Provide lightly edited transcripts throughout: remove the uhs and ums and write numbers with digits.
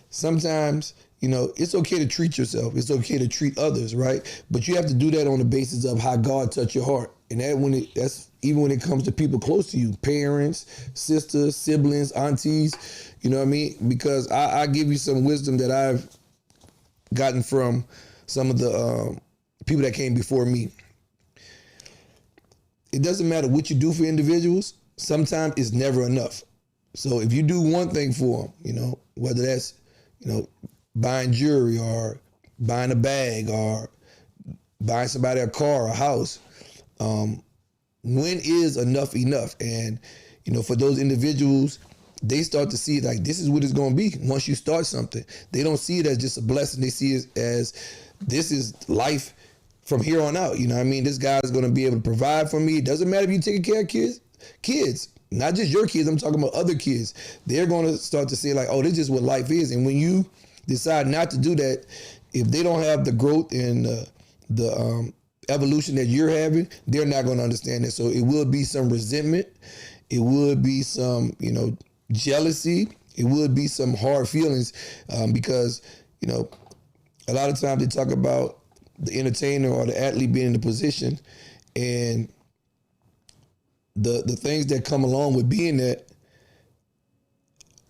sometimes, it's okay to treat yourself. It's okay to treat others, right? But you have to do that on the basis of how God touched your heart. And that's even when it comes to people close to you, parents, sisters, siblings, aunties, you know what I mean? Because I give you some wisdom that I've gotten from some of the people that came before me. It doesn't matter what you do for individuals. Sometimes it's never enough. So if you do one thing for them, whether that's, buying jewelry or buying a bag or buying somebody a car or a house, when is enough enough? And, for those individuals, they start to see it like this is what it's going to be. Once you start something, they don't see it as just a blessing. They see it as this is life from here on out. You know what I mean? This guy is going to be able to provide for me. It doesn't matter if you're taking care of kids, not just your kids. I'm talking about other kids. They're going to start to see like, oh, this is just what life is. And when you decide not to do that, if they don't have the growth and the evolution that you're having, they're not going to understand it. So it will be some resentment. It would be some, jealousy. It would be some hard feelings because, a lot of times they talk about the entertainer or the athlete being in the position, and the things that come along with being that,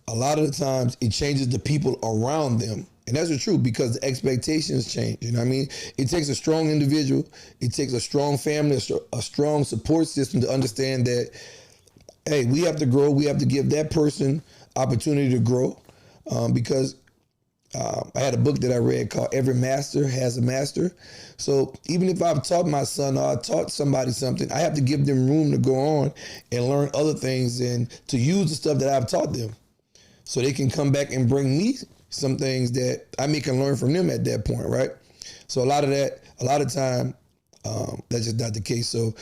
a lot of the times it changes the people around them. And that's the truth, because the expectations change. You know what I mean? It takes a strong individual. It takes a strong family, a strong support system to understand that, hey, we have to grow. We have to give that person opportunity to grow because I had a book that I read called Every Master Has a Master. So even if I've taught my son or I taught somebody something, I have to give them room to go on and learn other things and to use the stuff that I've taught them so they can come back and bring me some things that I can learn from them at that point, right? So a lot of time, that's just not the case. So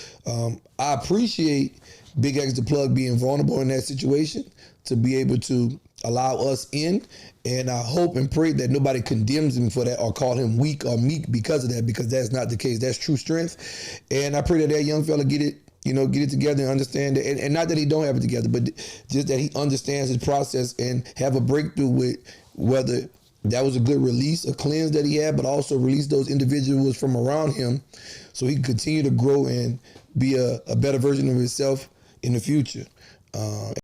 I appreciate Big X the Plug being vulnerable in that situation to be able to allow us in. And I hope and pray that nobody condemns him for that or call him weak or meek because of that, because that's not the case. That's true strength. And I pray that young fella get it together and understand it. And not that he don't have it together, but just that he understands his process and have a breakthrough with whether that was a good release, a cleanse that he had, but also release those individuals from around him so he can continue to grow and be a better version of himself in the future.